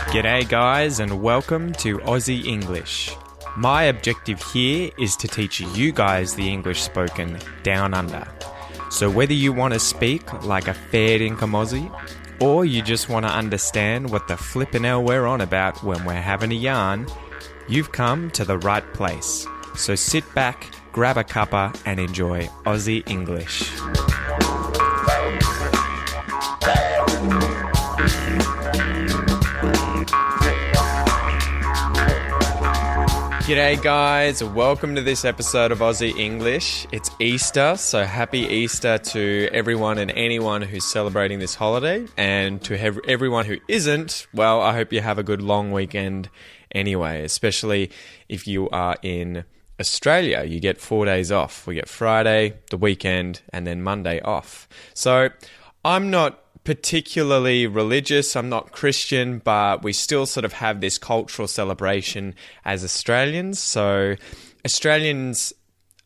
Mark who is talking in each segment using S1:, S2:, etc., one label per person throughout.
S1: G'day guys and welcome to Aussie English. My objective here is to teach you guys the English spoken down under. So whether you want to speak like a fair income Aussie or you just want to understand what the flippin' hell we're on about when we're having a yarn, you've come to the right place. So sit back, grab a cuppa and enjoy Aussie English. G'day guys, welcome to this episode of Aussie English. It's Easter, so happy Easter to everyone and anyone who's celebrating this holiday. And to everyone who isn't, well, I hope you have a good long weekend anyway, especially if you are in Australia. You get 4 days off. We get Friday, the weekend, and then Monday off. So I'm not particularly religious, I'm not Christian, but we still sort of have this cultural celebration as Australians. So Australians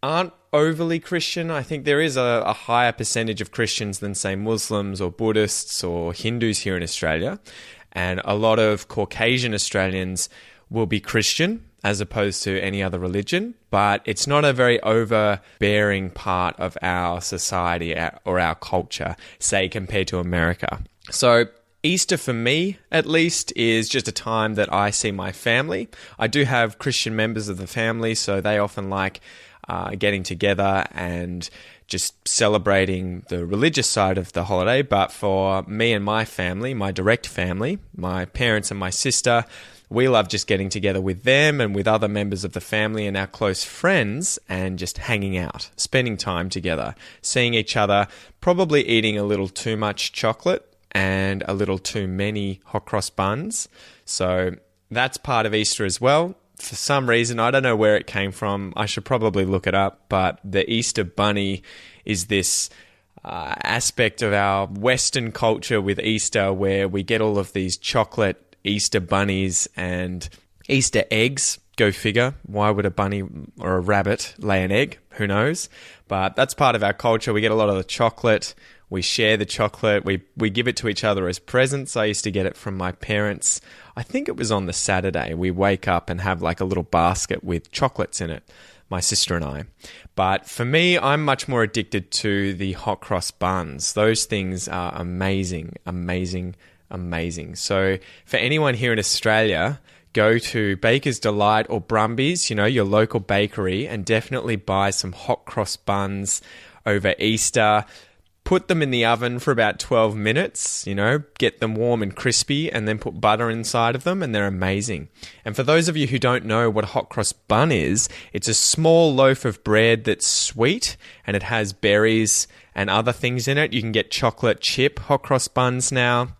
S1: aren't overly Christian. I think there is a higher percentage of Christians than, say, Muslims or Buddhists or Hindus here in Australia. And a lot of Caucasian Australians will be Christian as opposed to any other religion, but it's not a very overbearing part of our society or our culture, say, compared to America. So Easter for me, at least, is just a time that I see my family. I do have Christian members of the family, so they often like getting together and just celebrating the religious side of the holiday. But for me and my family, my direct family, my parents and my sister, we love just getting together with them and with other members of the family and our close friends and just hanging out, spending time together, seeing each other, probably eating a little too much chocolate and a little too many hot cross buns. So that's part of Easter as well. For some reason, I don't know where it came from. I should probably look it up, but the Easter bunny is this aspect of our Western culture with Easter where we get all of these chocolate Easter bunnies and Easter eggs. Go figure. Why would a bunny or a rabbit lay an egg? Who knows? But that's part of our culture. We get a lot of the chocolate. We share the chocolate. We give it to each other as presents. I used to get it from my parents. I think it was on the Saturday. We wake up and have like a little basket with chocolates in it, my sister and I. But for me, I'm much more addicted to the hot cross buns. Those things are amazing, amazing, amazing. So for anyone here in Australia, go to Baker's Delight or Brumby's, your local bakery, and definitely buy some hot cross buns over Easter. Put them in the oven for about 12 minutes, get them warm and crispy, and then put butter inside of them, and they're amazing. And for those of you who don't know what a hot cross bun is, it's a small loaf of bread that's sweet, and it has berries and other things in it. You can get chocolate chip hot cross buns now.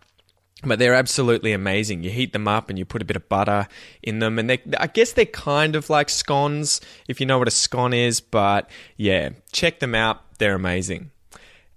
S1: But they're absolutely amazing. You heat them up and you put a bit of butter in them. And I guess they're kind of like scones, if you know what a scone is. But yeah, check them out. They're amazing.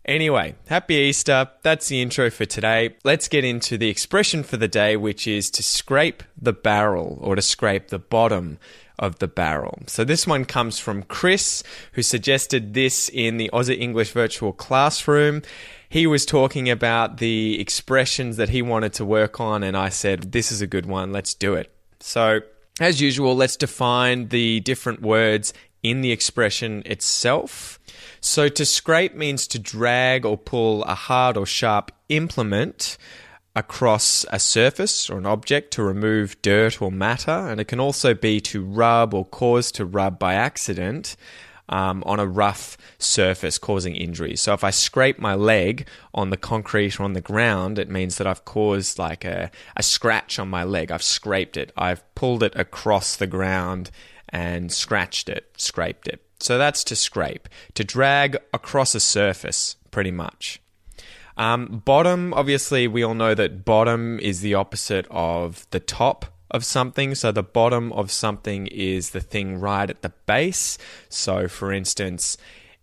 S1: Anyway, happy Easter. That's the intro for today. Let's get into the expression for the day, which is to scrape the barrel or to scrape the bottom of the barrel. So this one comes from Chris, who suggested this in the Aussie English virtual classroom. He was talking about the expressions that he wanted to work on, and I said, this is a good one, let's do it. So, as usual, let's define the different words in the expression itself. So, to scrape means to drag or pull a hard or sharp implement across a surface or an object to remove dirt or matter, and it can also be to rub or cause to rub by accident on a rough surface, causing injury. So if I scrape my leg on the concrete or on the ground, it means that I've caused like a scratch on my leg. I've scraped it. I've pulled it across the ground and scratched it, scraped it. So that's to scrape. To drag across a surface, pretty much. Bottom, obviously, we all know that bottom is the opposite of the top of something. So the bottom of something is the thing right at the base. So for instance,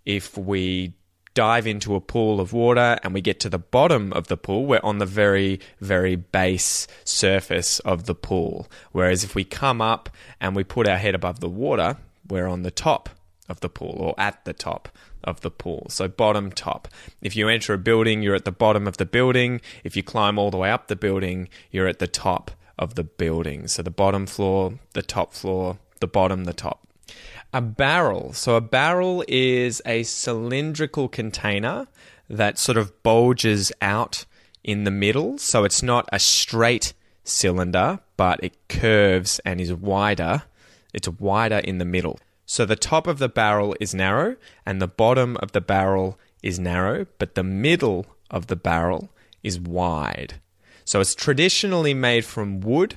S1: if we dive into a pool of water and we get to the bottom of the pool, we're on the very, very base surface of the pool. Whereas if we come up and we put our head above the water, we're on the top of the pool or at the top of the pool. So bottom, top. If you enter a building, you're at the bottom of the building. If you climb all the way up the building, you're at the top of the building. So the bottom floor, the top floor, the bottom, the top. A barrel. So a barrel is a cylindrical container that sort of bulges out in the middle. So it's not a straight cylinder, but it curves and is wider. It's wider in the middle. So the top of the barrel is narrow and the bottom of the barrel is narrow, but the middle of the barrel is wide. So it's traditionally made from wood,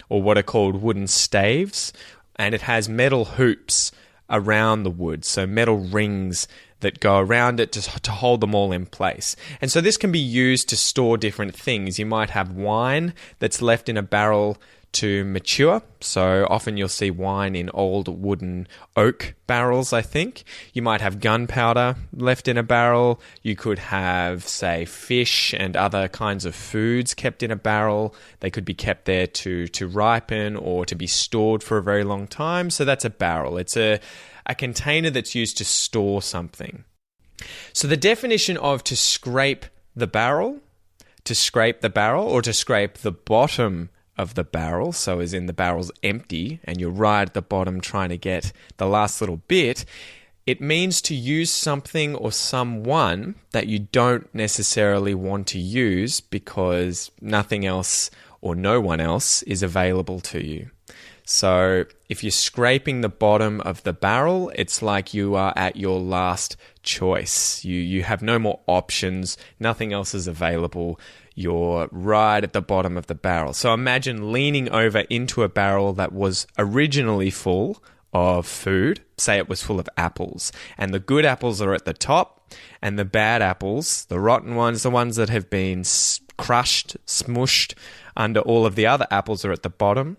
S1: or what are called wooden staves, and it has metal hoops around the wood, so metal rings that go around it to hold them all in place. And so this can be used to store different things. You might have wine that's left in a barrel to mature. So often you'll see wine in old wooden oak barrels, I think. You might have gunpowder left in a barrel. You could have, say, fish and other kinds of foods kept in a barrel. They could be kept there to ripen or to be stored for a very long time. So that's a barrel. It's a container that's used to store something. So the definition of to scrape the barrel or to scrape the bottom of the barrel, so as in the barrel's empty and you're right at the bottom trying to get the last little bit, it means to use something or someone that you don't necessarily want to use because nothing else or no one else is available to you. So if you're scraping the bottom of the barrel, it's like you are at your last choice. You have no more options. Nothing else is available. You're right at the bottom of the barrel. So imagine leaning over into a barrel that was originally full of food. Say it was full of apples. And the good apples are at the top. And the bad apples, the rotten ones, the ones that have been crushed, smushed under all of the other apples are at the bottom.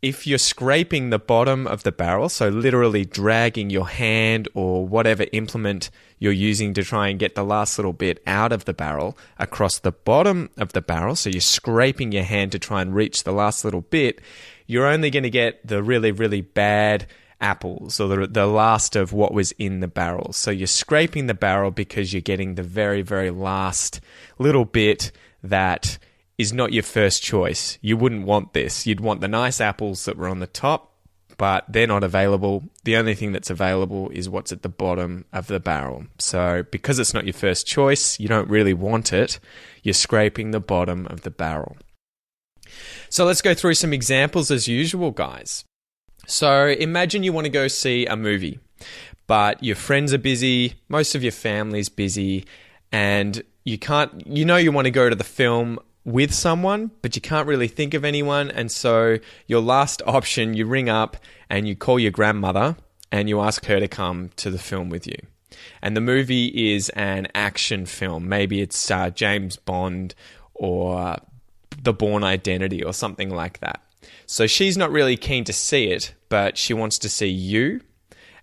S1: If you're scraping the bottom of the barrel, so literally dragging your hand or whatever implement you're using to try and get the last little bit out of the barrel across the bottom of the barrel, so you're scraping your hand to try and reach the last little bit, you're only going to get the really, really bad apples or the last of what was in the barrel. So you're scraping the barrel because you're getting the very, very last little bit that is not your first choice. You wouldn't want this. You'd want the nice apples that were on the top, but they're not available. The only thing that's available is what's at the bottom of the barrel. So because it's not your first choice, you don't really want it. You're scraping the bottom of the barrel. So let's go through some examples as usual, guys. So imagine you want to go see a movie, but your friends are busy, most of your family's busy, and you want to go to the film with someone, but you can't really think of anyone. And so your last option, you ring up and you call your grandmother and you ask her to come to the film with you. And the movie is an action film. Maybe it's James Bond or The Bourne Identity or something like that. So she's not really keen to see it, but she wants to see you.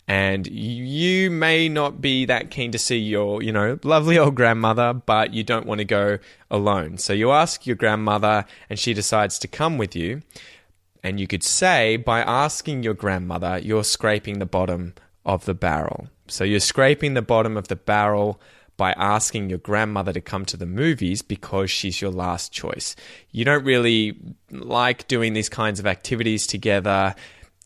S1: And you may not be that keen to see your, lovely old grandmother, but you don't want to go alone. So you ask your grandmother and she decides to come with you. And you could say, by asking your grandmother, you're scraping the bottom of the barrel. So you're scraping the bottom of the barrel by asking your grandmother to come to the movies because she's your last choice. You don't really like doing these kinds of activities together.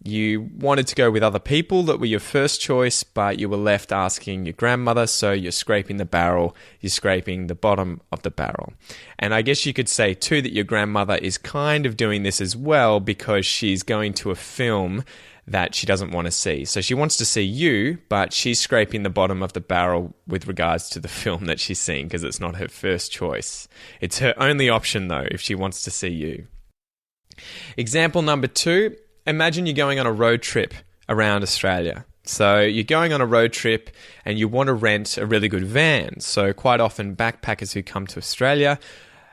S1: You wanted to go with other people that were your first choice, but you were left asking your grandmother, so you're scraping the barrel, you're scraping the bottom of the barrel. And I guess you could say too that your grandmother is kind of doing this as well because she's going to a film that she doesn't want to see. So she wants to see you, but she's scraping the bottom of the barrel with regards to the film that she's seeing because it's not her first choice. It's her only option though if she wants to see you. Example number 2. Imagine you're going on a road trip around Australia. So you're going on a road trip and you want to rent a really good van. So quite often backpackers who come to Australia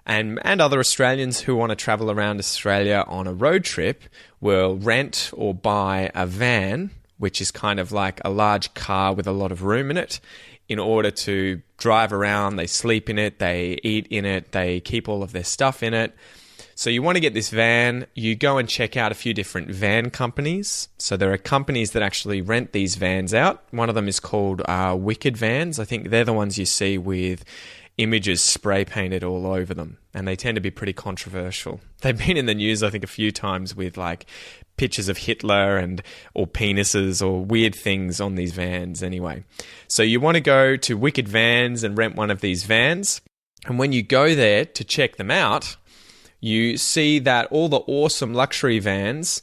S1: and other Australians who want to travel around Australia on a road trip will rent or buy a van, which is kind of like a large car with a lot of room in it, in order to drive around. They sleep in it, they eat in it, they keep all of their stuff in it. So you want to get this van, you go and check out a few different van companies. So there are companies that actually rent these vans out. One of them is called Wicked Vans. I think they're the ones you see with images spray painted all over them, and they tend to be pretty controversial. They've been in the news, I think, a few times with like pictures of Hitler or penises or weird things on these vans anyway. So you want to go to Wicked Vans and rent one of these vans, and when you go there to check them out, you see that all the awesome luxury vans,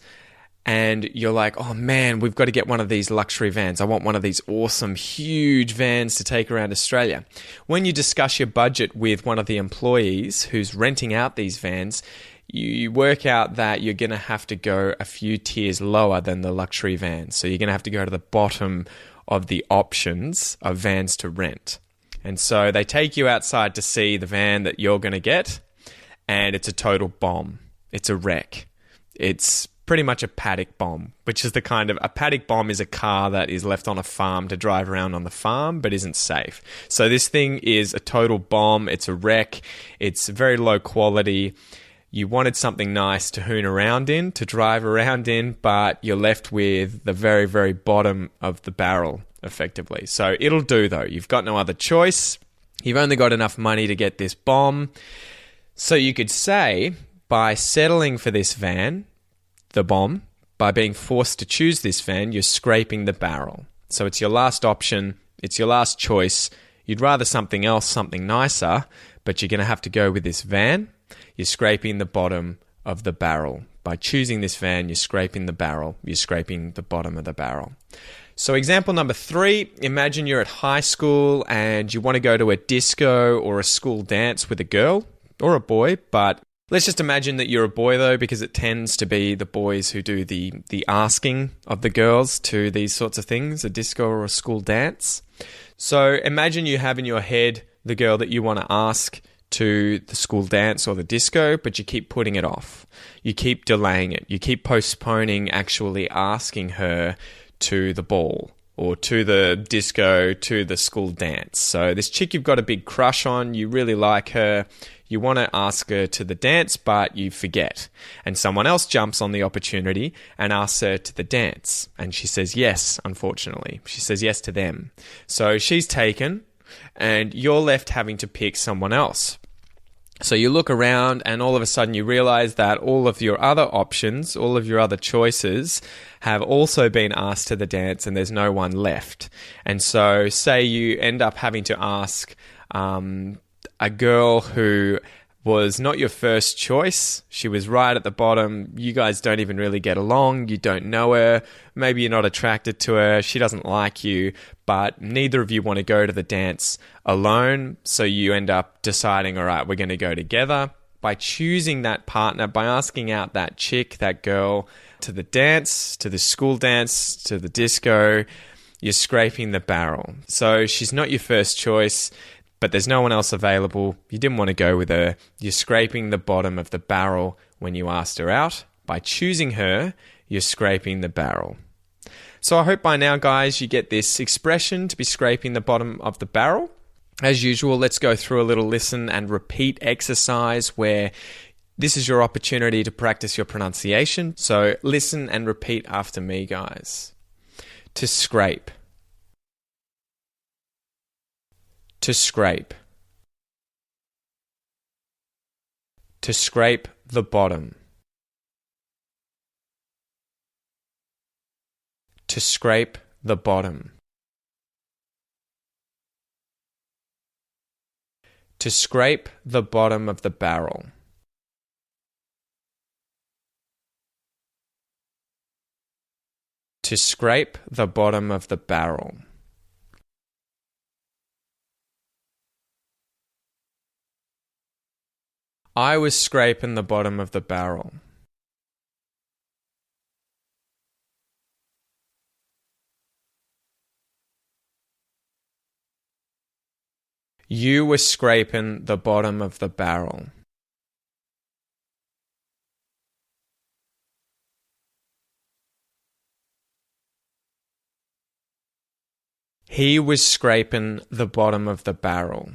S1: and you're like, oh man, we've got to get one of these luxury vans. I want one of these awesome, huge vans to take around Australia. When you discuss your budget with one of the employees who's renting out these vans, you work out that you're going to have to go a few tiers lower than the luxury vans. So you're going to have to go to the bottom of the options of vans to rent. And so they take you outside to see the van that you're going to get, and it's a total bomb. It's a wreck. It's pretty much a paddock bomb, which is a paddock bomb is a car that is left on a farm to drive around on the farm but isn't safe. So this thing is a total bomb. It's a wreck. It's very low quality. You wanted something nice to hoon around in, to drive around in, but you're left with the very, very bottom of the barrel, effectively. So it'll do, though. You've got no other choice. You've only got enough money to get this bomb. So you could say, by settling for this van, the bomb, by being forced to choose this van, you're scraping the barrel. So it's your last option. It's your last choice. You'd rather something else, something nicer, but you're going to have to go with this van. You're scraping the bottom of the barrel. By choosing this van, you're scraping the barrel. You're scraping the bottom of the barrel. So example number 3, imagine you're at high school and you want to go to a disco or a school dance with a girl or a boy, but let's just imagine that you're a boy, though, because it tends to be the boys who do the asking of the girls to these sorts of things, a disco or a school dance. So imagine you have in your head the girl that you want to ask to the school dance or the disco, but you keep putting it off. You keep delaying it. You keep postponing actually asking her to the ball or to the disco, to the school dance. So this chick you've got a big crush on, you really like her, you want to ask her to the dance, but you forget. And someone else jumps on the opportunity and asks her to the dance. And she says yes, unfortunately. She says yes to them. So she's taken, and you're left having to pick someone else. So you look around and all of a sudden you realize that all of your other options, all of your other choices have also been asked to the dance and there's no one left. And so say you end up having to ask a girl who was not your first choice. She was right at the bottom. You guys don't even really get along. You don't know her. Maybe you're not attracted to her. She doesn't like you, but neither of you want to go to the dance alone. So you end up deciding, all right, we're going to go together. By choosing that partner, by asking out that chick, that girl, to the dance, to the school dance, to the disco, you're scraping the barrel. So she's not your first choice, but there's no one else available. You didn't want to go with her. You're scraping the bottom of the barrel when you asked her out. By choosing her, you're scraping the barrel. So I hope by now, guys, you get this expression to be scraping the bottom of the barrel. As usual, let's go through a little listen and repeat exercise where this is your opportunity to practice your pronunciation. So listen and repeat after me, guys. To scrape. To scrape. To scrape the bottom. To scrape the bottom. To scrape the bottom of the barrel. To scrape the bottom of the barrel. I was scraping the bottom of the barrel. You were scraping the bottom of the barrel. He was scraping the bottom of the barrel.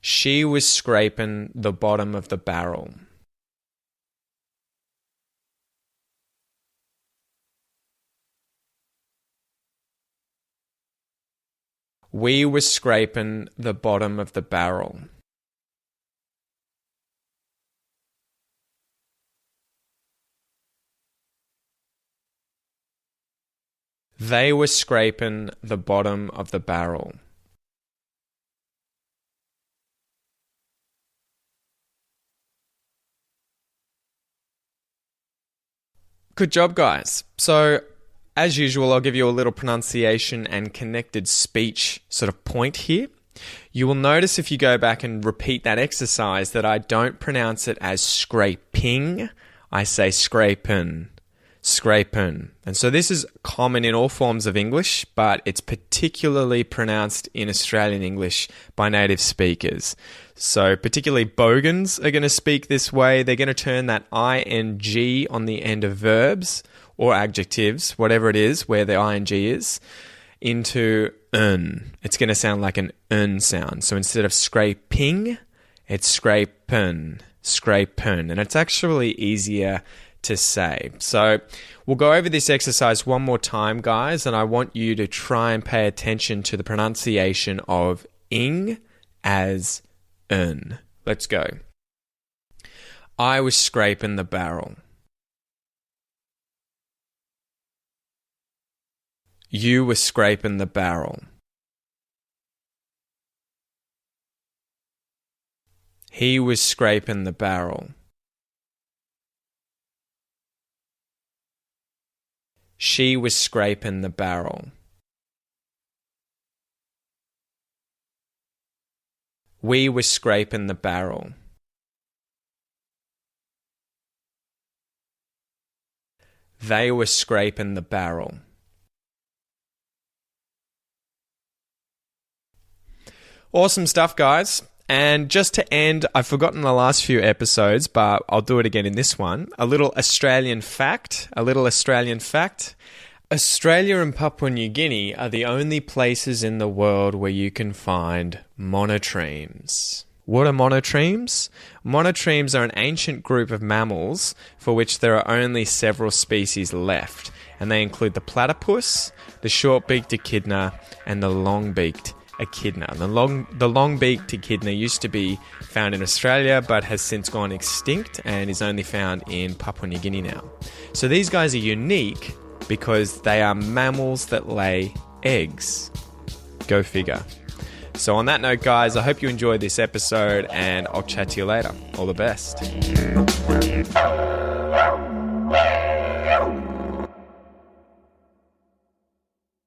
S1: She was scraping the bottom of the barrel. We were scraping the bottom of the barrel. They were scraping the bottom of the barrel. Good job, guys. So, as usual, I'll give you a little pronunciation and connected speech sort of point here. You will notice if you go back and repeat that exercise that I don't pronounce it as scraping. I say scrapin'. Scrapin'. And so this is common in all forms of English, but it's particularly pronounced in Australian English by native speakers. So particularly Bogans are going to speak this way. They're going to turn that ing on the end of verbs or adjectives, whatever it is, where the ing is, into n. It's going to sound like an n sound. So instead of scraping, it's scrapin', scrapin'. And it's actually easier to say. So we'll go over this exercise one more time, guys, and I want you to try and pay attention to the pronunciation of ing as n. Let's go. I was scraping the barrel. You were scraping the barrel. He was scraping the barrel. She was scraping the barrel. We were scraping the barrel. They were scraping the barrel. Awesome stuff, guys. And just to end, I've forgotten the last few episodes, but I'll do it again in this one. A little Australian fact. Australia and Papua New Guinea are the only places in the world where you can find monotremes. What are monotremes? Monotremes are an ancient group of mammals for which there are only several species left, and they include the platypus, the short-beaked echidna, and the long-beaked echidna. The long-beaked echidna used to be found in Australia but has since gone extinct and is only found in Papua New Guinea now. So these guys are unique because they are mammals that lay eggs. Go figure. So on that note, guys, I hope you enjoyed this episode and I'll chat to you later. All the best.